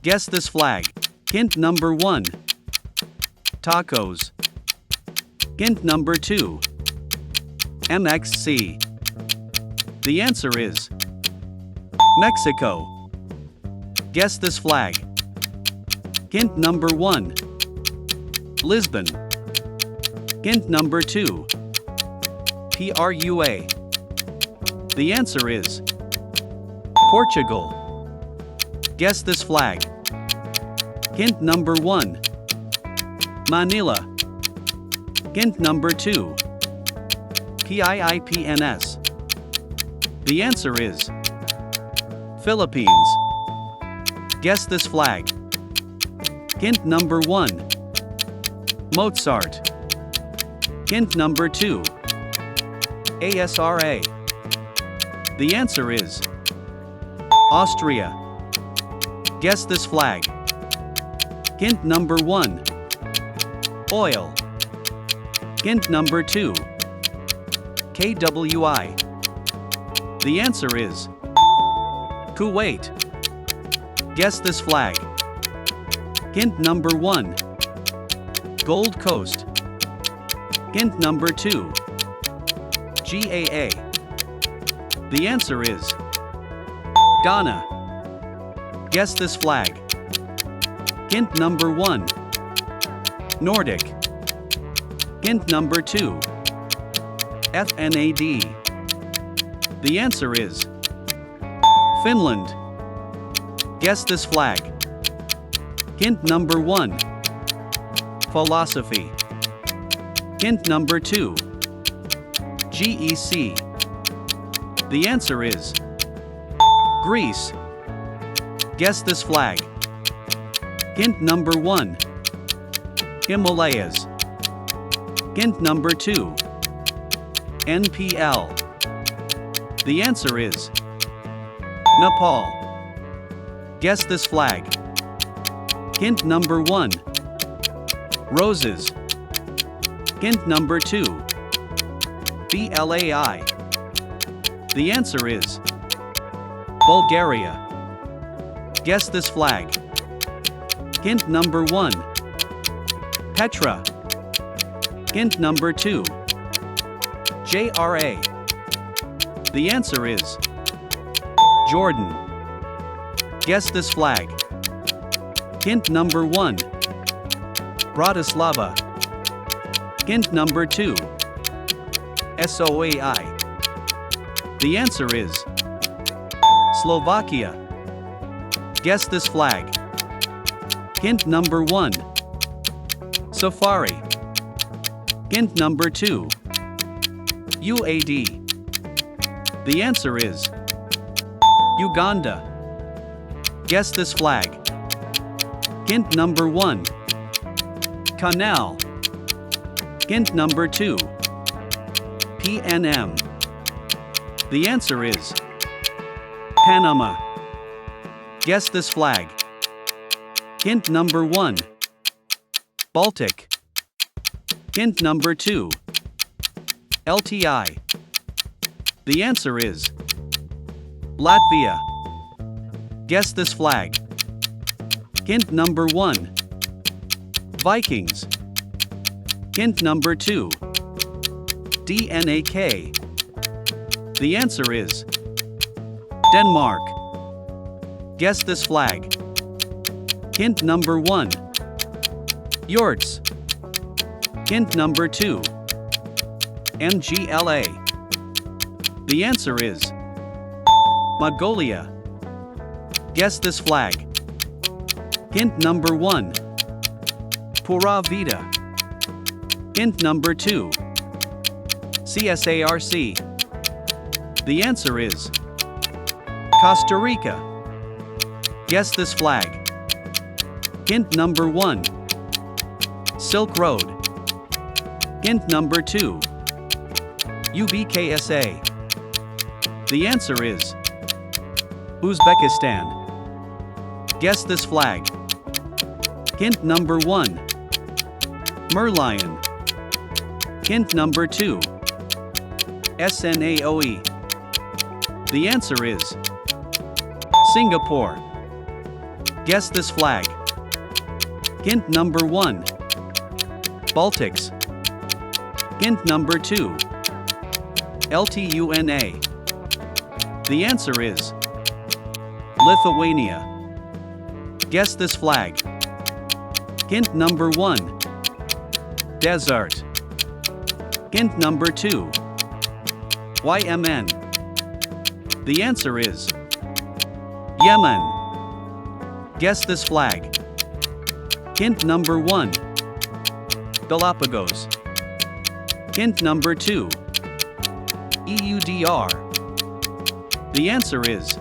Guess this flag. Hint number 1. Tacos. Hint number 2. MXC. The answer is Mexico. Guess this flag. Hint number 1. Lisbon. Hint number 2. PRUA. The answer is Portugal. Guess this flag. Hint number 1. Manila. Hint number 2. PIIPNS. The answer is Philippines. Guess this flag. Hint number 1. Mozart. Hint number 2. ASRA. The answer is Austria. Guess this flag. Hint number 1. Oil. Hint number 2. KWI. The answer is Kuwait. Guess this flag. Hint number 1. Gold Coast. Hint number 2. GAA. The answer is Ghana. Guess this flag. Hint number 1. Nordic. Hint number 2. FNAD. The answer is Finland. Guess this flag. Hint number 1. Philosophy. Hint number 2. GEC. The answer is Greece. Guess this flag. Hint number 1. Himalayas. Hint number 2. NPL. The answer is Nepal. Guess this flag. Hint number 1. Roses. Hint number 2. BLAI. The answer is Bulgaria. Guess this flag. Hint number 1. Petra. Hint number 2. JRA. The answer is Jordan. Guess this flag. Hint number 1. Bratislava. Hint number 2. SOAI. The answer is Slovakia. Guess this flag. Hint number 1. Safari. Hint number 2. UAD. The answer is Uganda. Guess this flag. Hint number 1. Canal. Hint number 2. PNM. The answer is Panama. Guess this flag. Hint number 1. Baltic. Hint number 2. LTI. The answer is Latvia. Guess this flag. Hint number 1. Vikings. Hint number 2. DNAK. The answer is Denmark. Guess this flag. Hint number 1. Yurts. Hint number 2. MGLA. The answer is Mongolia. Guess this flag. Hint number 1. Pura Vida. Hint number 2. CSARC. The answer is Costa Rica. Guess this flag. Hint number 1. Silk Road. Hint number 2. UBKSA. The answer is Uzbekistan. Guess this flag. Hint number 1. Merlion. Hint number 2. SNAOE. The answer is Singapore. Guess this flag. Hint number 1. Baltics. Hint number 2. Lithuania. The answer is Lithuania. Guess this flag. Hint number 1. Desert. Hint number 2. Yemen. The answer is Yemen. Guess this flag. Hint number 1. Galapagos. Hint number 2. EUDR. The answer is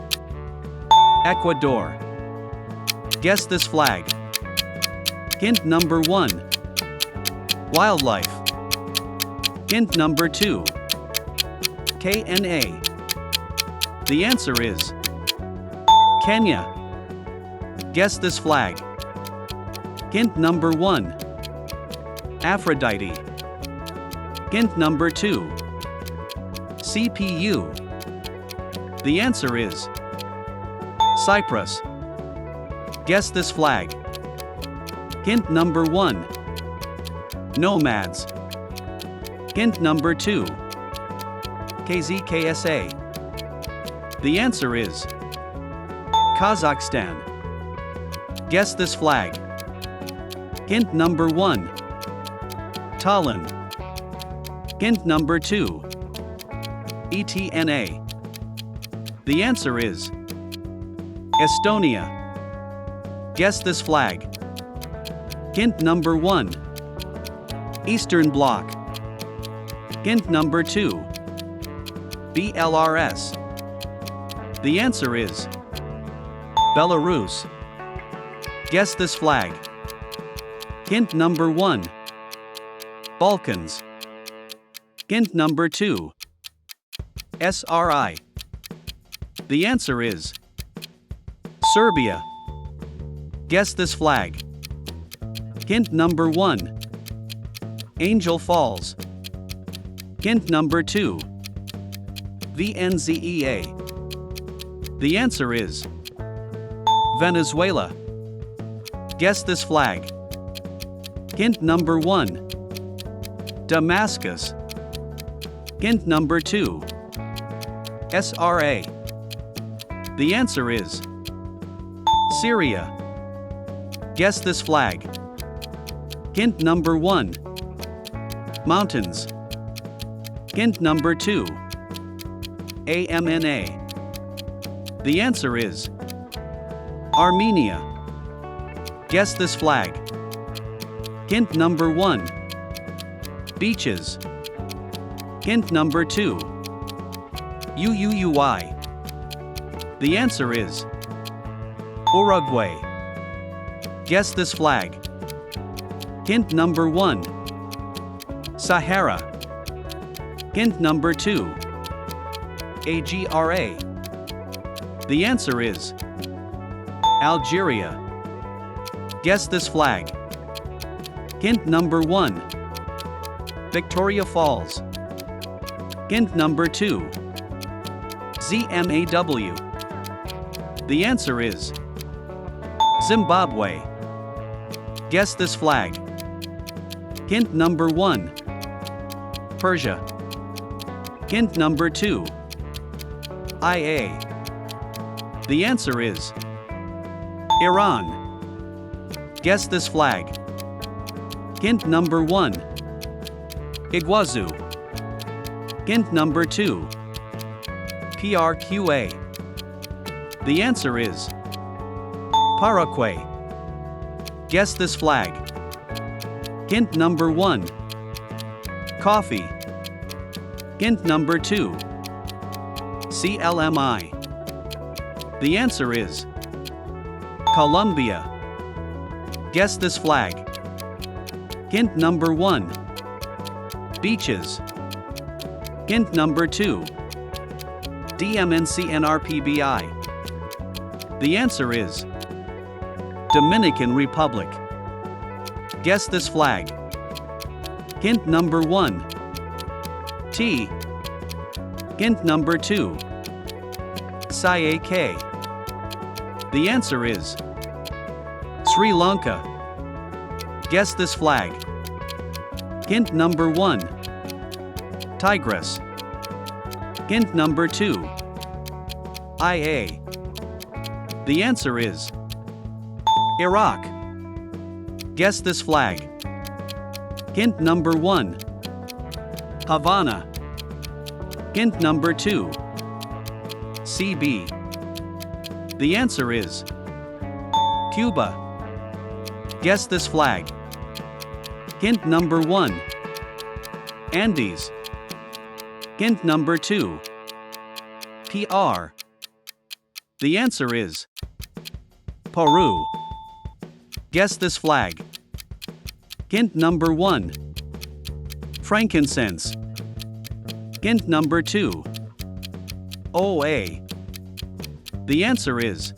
Ecuador. Guess this flag. Hint number 1. Wildlife. Hint number 2. KNA. The answer is Kenya. Guess this flag. Hint number 1. Aphrodite. Hint number 2. CPU. The answer is Cyprus. Guess this flag. Hint number 1. Nomads. Hint number 2. KZKSA. The answer is Kazakhstan. Guess this flag. Hint number 1. Tallinn. Hint number 2. ETNA. The answer is Estonia. Guess this flag. Hint number 1. Eastern Bloc. Hint number 2. BLRS. The answer is Belarus. Guess this flag. Hint number 1. Balkans. Hint number 2. SRI. The answer is Serbia. Guess this flag. Hint number 1. Angel Falls. Hint number 2. VNZEA. The answer is Venezuela. Guess this flag. Hint number 1. Damascus. Hint number 2. SRA. The answer is Syria. Guess this flag. Hint number 1. Mountains. Hint number 2. AMNA. The answer is Armenia. Guess this flag. Hint number 1. Beaches. Hint number 2. UUUI. The answer is Uruguay. Guess this flag. Hint number 1. Sahara. Hint number 2. AGRA. The answer is Algeria. Guess this flag. Hint number 1. Victoria Falls. Hint number 2. ZMAW. The answer is Zimbabwe. Guess this flag. Hint number 1. Persia. Hint number 2. IA. The answer is Iran. Guess this flag. Hint number 1. Iguazu. Hint number 2. PRQA. The answer is Paraguay. Guess this flag. Hint number 1. Coffee. Hint number 2. CLMI. The answer is Colombia. Guess this flag. Hint number 1. Beaches. Hint number 2. DMNCNRPBI. The answer is Dominican Republic. Guess this flag. Hint number 1. T. Hint number 2. SIAK. The answer is Sri Lanka. Guess this flag. Hint number 1. Tigress. Hint number 2. IA. The answer is Iraq. Guess this flag. Hint number 1. Havana. Hint number 2. CB. The answer is Cuba. Guess this flag. Hint number 1. Andes. Hint number 2. PR. The answer is Peru. Guess this flag. Hint number 1. Frankincense. Hint number 2. OA. The answer is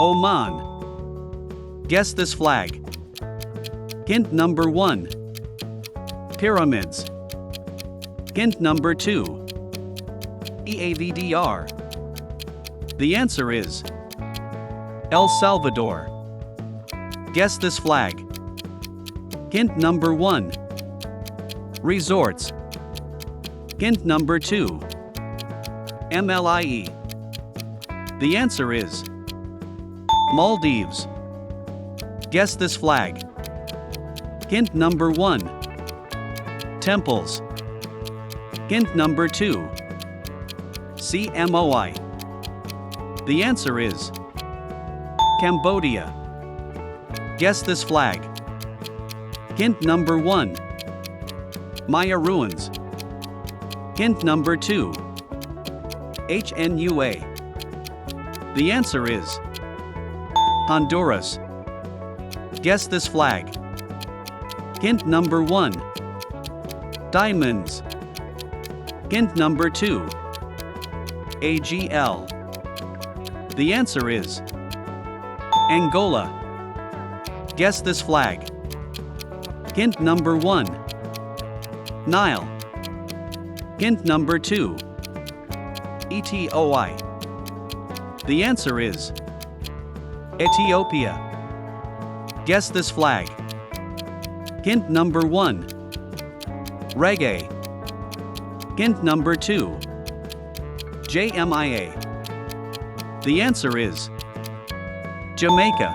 Oman. Guess this flag. Hint number 1. Pyramids. Hint number 2. EAVDR. The answer is El Salvador. Guess this flag. Hint number 1. Resorts. Hint number 2. MLIE. The answer is Maldives. Guess this flag. Hint number 1. Temples. Hint number 2. CMOI. The answer is Cambodia. Guess this flag. Hint number 1. Maya ruins. Hint number 2. HNUA. The answer is Honduras. Guess this flag. Hint number 1. Diamonds. Hint number 2. AGL. The answer is Angola. Guess this flag. Hint number 1. Nile. Hint number 2. ETOI. The answer is Ethiopia. Guess this flag. Hint number 1. Reggae. Hint number 2. JMIA. The answer is Jamaica.